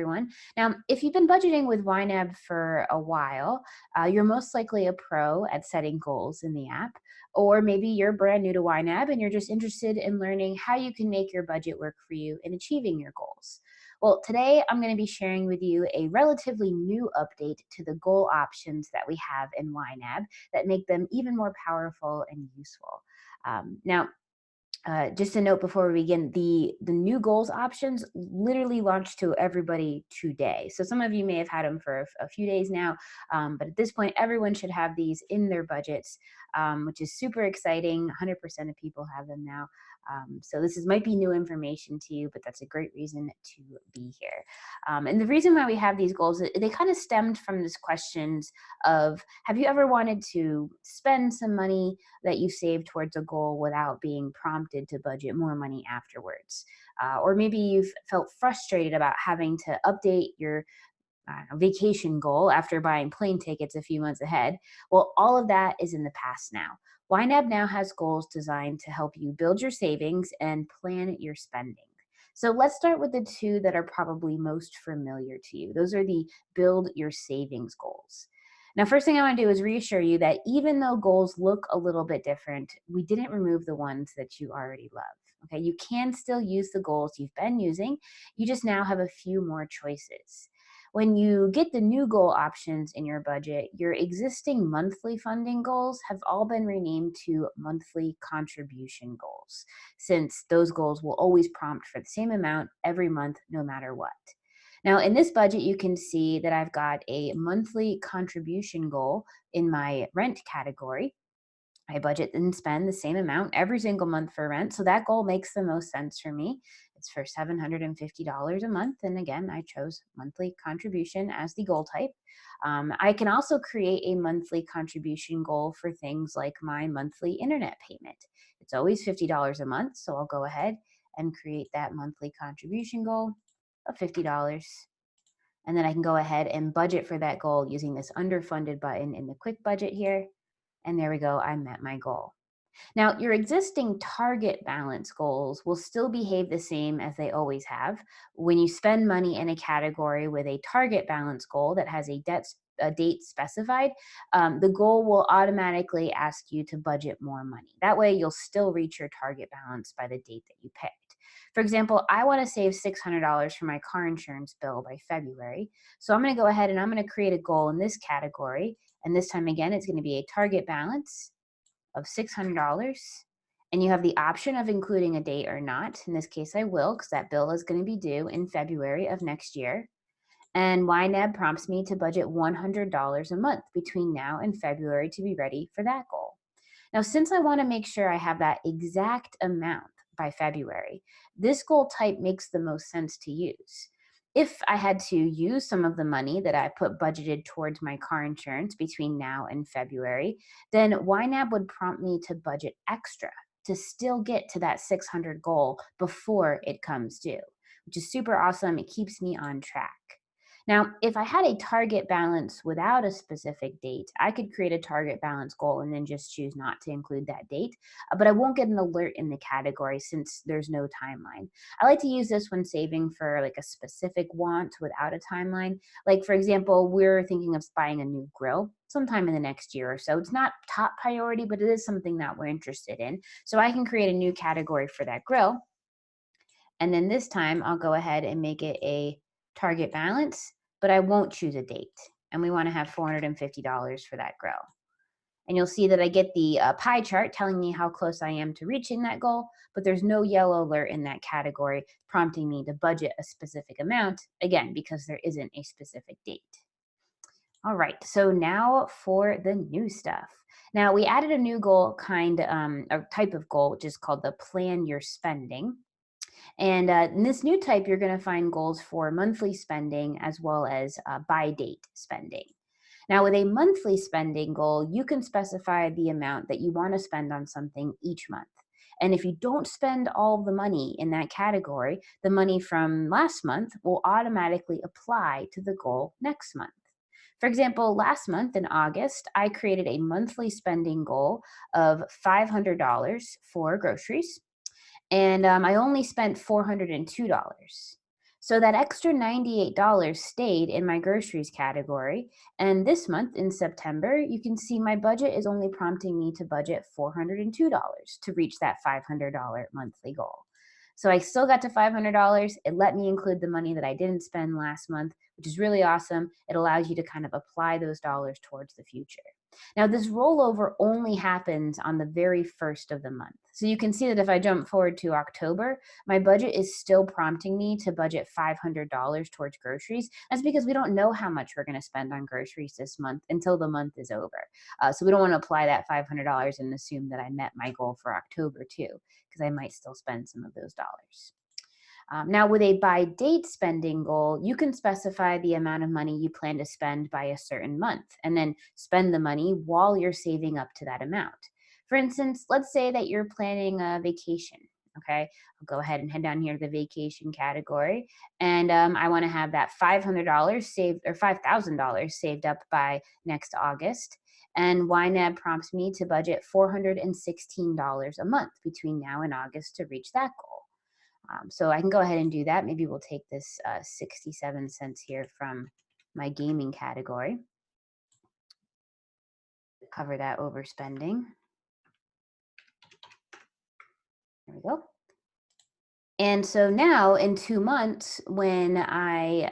Everyone. Now, if you've been budgeting with Ynab for a while, you're most likely a pro at setting goals in the app, or maybe you're brand new to Ynab and you're just interested in learning how you can make your budget work for you in achieving your goals. Well, today I'm going to be sharing with you a relatively new update to the goal options that we have in Ynab that make them even more powerful and useful. Now, just a note before we begin, the new goals options literally launched to everybody today. So some of you may have had them for a few days now, but at this point, everyone should have these in their budgets, which is super exciting. 100% of people have them now. So this might be new information to you, but that's a great reason to be here. And the reason why we have these goals, they kind of stemmed from this questions of, have you ever wanted to spend some money that you saved towards a goal without being prompted to budget more money afterwards? Or maybe you've felt frustrated about having to update your vacation goal after buying plane tickets a few months ahead. Well, all of that is in the past now. YNAB now has goals designed to help you build your savings and plan your spending. So let's start with the two that are probably most familiar to you. Those are the build your savings goals. Now, first thing I want to do is reassure you that even though goals look a little bit different, we didn't remove the ones that you already love. Okay, you can still use the goals you've been using. You just now have a few more choices. When you get the new goal options in your budget, your existing monthly funding goals have all been renamed to monthly contribution goals, since those goals will always prompt for the same amount every month, no matter what. Now, in this budget, you can see that I've got a monthly contribution goal in my rent category. I budget and spend the same amount every single month for rent. So that goal makes the most sense for me. It's for $750 a month. And again, I chose monthly contribution as the goal type. I can also create a monthly contribution goal for things like my monthly internet payment. It's always $50 a month. So I'll go ahead and create that monthly contribution goal of $50. And then I can go ahead and budget for that goal using this underfunded button in the quick budget here. And there we go, I met my goal. Now, your existing target balance goals will still behave the same as they always have. When you spend money in a category with a target balance goal that has a date specified, the goal will automatically ask you to budget more money. That way, you'll still reach your target balance by the date that you picked. For example, I want to save $600 for my car insurance bill by February. So I'm going to go ahead and I'm going to create a goal in this category. And this time again, it's going to be a target balance of $600. And you have the option of including a date or not. In this case, I will, because that bill is going to be due in February of next year. And YNAB prompts me to budget $100 a month between now and February to be ready for that goal. Now, since I want to make sure I have that exact amount by February, this goal type makes the most sense to use. If I had to use some of the money that I put budgeted towards my car insurance between now and February, then YNAB would prompt me to budget extra to still get to that 600 goal before it comes due, which is super awesome. It keeps me on track. Now, if I had a target balance without a specific date, I could create a target balance goal and then just choose not to include that date, but I won't get an alert in the category since there's no timeline. I like to use this when saving for like a specific want without a timeline. Like, for example, we're thinking of buying a new grill sometime in the next year or so. It's not top priority, but it is something that we're interested in. So I can create a new category for that grill. And then this time I'll go ahead and make it a target balance, but I won't choose a date. And we want to have $450 for that grill. And you'll see that I get the pie chart telling me how close I am to reaching that goal, but there's no yellow alert in that category prompting me to budget a specific amount, again, because there isn't a specific date. All right, so now for the new stuff. Now we added a new goal or type of goal, which is called the plan your spending. And in this new type, you're going to find goals for monthly spending as well as by date spending. Now, with a monthly spending goal, you can specify the amount that you want to spend on something each month. And if you don't spend all the money in that category, the money from last month will automatically apply to the goal next month. For example, last month in August, I created a monthly spending goal of $500 for groceries, and I only spent $402. So that extra $98 stayed in my groceries category. And this month in September, you can see my budget is only prompting me to budget $402 to reach that $500 monthly goal. So I still got to $500. It let me include the money that I didn't spend last month, which is really awesome. It allows you to kind of apply those dollars towards the future. Now, this rollover only happens on the very first of the month. So you can see that if I jump forward to October, my budget is still prompting me to budget $500 towards groceries. That's because we don't know how much we're going to spend on groceries this month until the month is over. So we don't want to apply that $500 and assume that I met my goal for October too, because I might still spend some of those dollars. Now, with a by date spending goal, you can specify the amount of money you plan to spend by a certain month and then spend the money while you're saving up to that amount. For instance, let's say that you're planning a vacation. Okay, I'll go ahead and head down here to the vacation category. And I want to have that $500 saved or $5,000 saved up by next August. And YNAB prompts me to budget $416 a month between now and August to reach that goal. So I can go ahead and do that. Maybe we'll take this 67 cents here from my gaming category, cover that overspending. There we go. And so now in 2 months, when I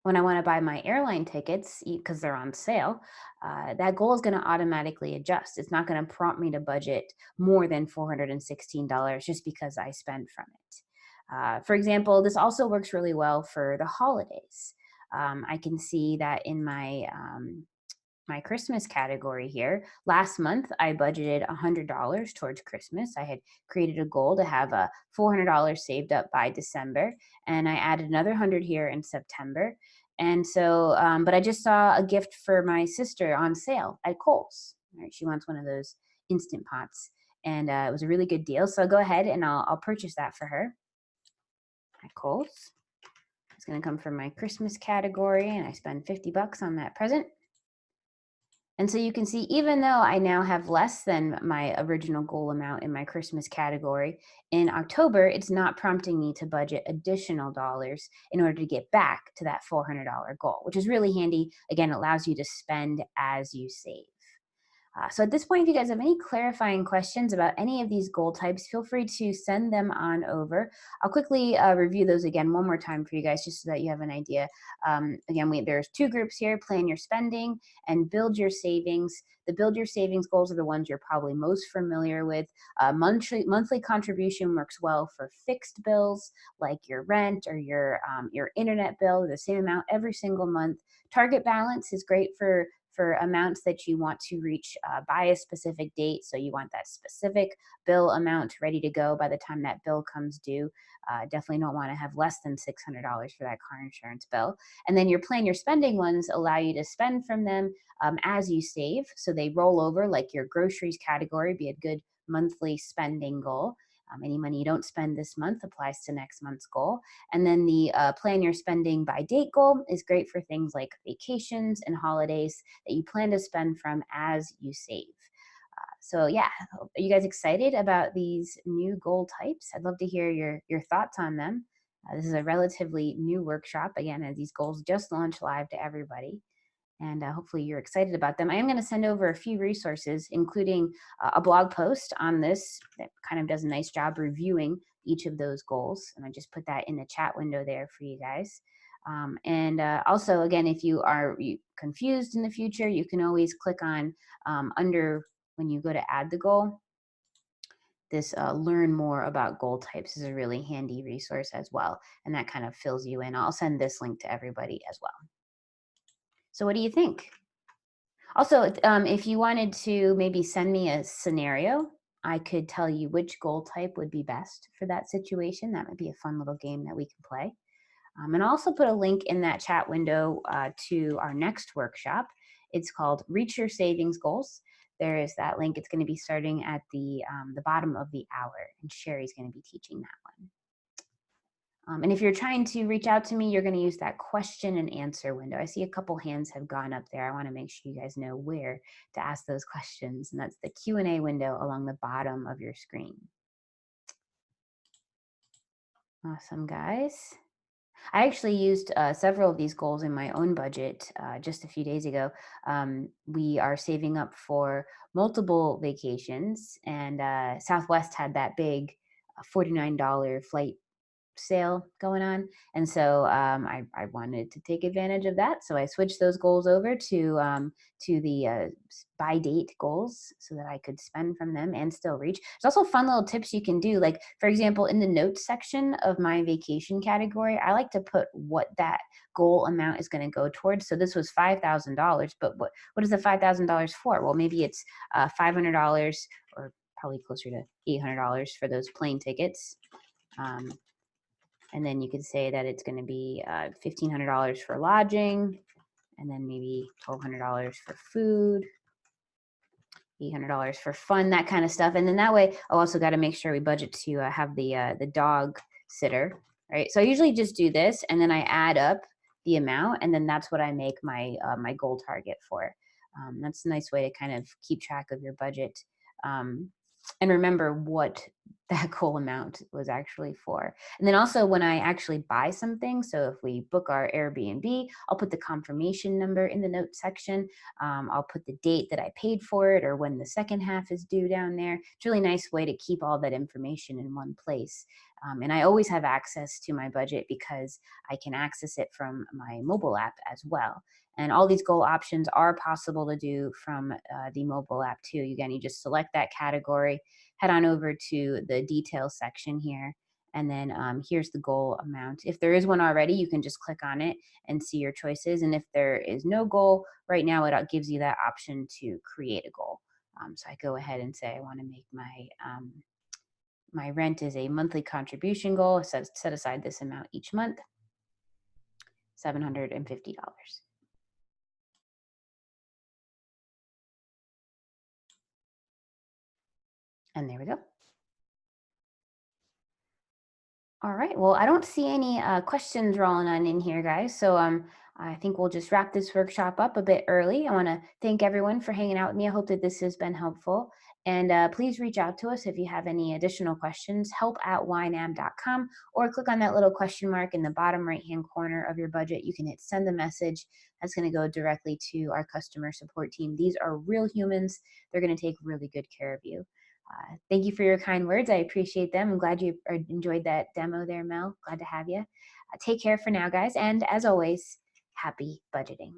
want to buy my airline tickets because they're on sale, that goal is going to automatically adjust. It's not going to prompt me to budget more than $416 just because I spend from it. For example, this also works really well for the holidays. I can see that in my Christmas category here. Last month, I budgeted $100 towards Christmas. I had created a goal to have $400 saved up by December, and I added another 100 here in September. And so, but I just saw a gift for my sister on sale at Kohl's. Right, she wants one of those instant pots, and it was a really good deal. So I'll go ahead and I'll purchase that for her at Kohl's. It's going to come from my Christmas category, and I spend $50 on that present. And so you can see, even though I now have less than my original goal amount in my Christmas category, in October, it's not prompting me to budget additional dollars in order to get back to that $400 goal, which is really handy. Again, it allows you to spend as you save. So at this point, if you guys have any clarifying questions about any of these goal types, feel free to send them on over. I'll quickly review those again one more time for you guys, just so that you have an idea. Again, there's two groups here: plan your spending and build your savings. The build your savings goals are the ones you're probably most familiar with. Monthly contribution works well for fixed bills like your rent or your internet bill, the same amount every single month. Target balance is great for amounts that you want to reach by a specific date. So you want that specific bill amount ready to go by the time that bill comes due. Definitely don't want to have less than $600 for that car insurance bill. And then your plan your spending ones allow you to spend from them as you save. So they roll over, like your groceries category, be a good monthly spending goal. Any money you don't spend this month applies to next month's goal. And then the plan your spending by date goal is great for things like vacations and holidays that you plan to spend from as you save. So yeah, are you guys excited about these new goal types? I'd love to hear your thoughts on them. This is a relatively new workshop. Again, as these goals just launched live to everybody. And hopefully you're excited about them. I am going to send over a few resources, including a blog post on this that kind of does a nice job reviewing each of those goals. And I just put that in the chat window there for you guys. And also, again, if you are confused in the future, you can always click on under when you go to add the goal. This learn more about goal types is a really handy resource as well. And that kind of fills you in. I'll send this link to everybody as well. So what do you think? Also, if you wanted to maybe send me a scenario, I could tell you which goal type would be best for that situation. That might be a fun little game that we can play. And I'll also put a link in that chat window to our next workshop. It's called Reach Your Savings Goals. There is that link. It's going to be starting at the bottom of the hour, and Sherry's going to be teaching that one. And if you're trying to reach out to me, you're going to use that question and answer window. I see a couple hands have gone up there. I want to make sure you guys know where to ask those questions. And that's the Q&A window along the bottom of your screen. Awesome, guys. I actually used several of these goals in my own budget just a few days ago. We are saving up for multiple vacations, and Southwest had that big $49 flight sale going on. And so I wanted to take advantage of that. So I switched those goals over to the by date goals so that I could spend from them and still reach. There's also fun little tips you can do. Like, for example, in the notes section of my vacation category, I like to put what that goal amount is going to go towards. So this was $5,000, but what is the $5,000 for? Well, maybe it's $500 or probably closer to $800 for those plane tickets. Um, and then you could say that it's going to be $1,500 for lodging, and then maybe $1,200 for food, $800 for fun, that kind of stuff. And then that way, I also got to make sure we budget to have the dog sitter, right? So I usually just do this, and then I add up the amount, and then that's what I make my goal target for. That's a nice way to kind of keep track of your budget. And remember what that goal amount was actually for. And then also when I actually buy something, so if we book our Airbnb, I'll put the confirmation number in the notes section. I'll put the date that I paid for it or when the second half is due down there. It's a really nice way to keep all that information in one place. And I always have access to my budget because I can access it from my mobile app as well. And all these goal options are possible to do from the mobile app too. Again, you just select that category, head on over to the details section here, and then here's the goal amount. If there is one already, you can just click on it and see your choices. And if there is no goal, right now it gives you that option to create a goal. So I go ahead and say I want to make my rent is a monthly contribution goal. It says set aside this amount each month, $750. And there we go. All right. Well, I don't see any questions rolling on in here, guys. So I think we'll just wrap this workshop up a bit early. I want to thank everyone for hanging out with me. I hope that this has been helpful. And please reach out to us if you have any additional questions, help@ynab.com, or click on that little question mark in the bottom right-hand corner of your budget. You can hit send a message. That's going to go directly to our customer support team. These are real humans. They're going to take really good care of you. Thank you for your kind words. I appreciate them. I'm glad you enjoyed that demo there, Mel. Glad to have you. Take care for now, guys. And as always, happy budgeting.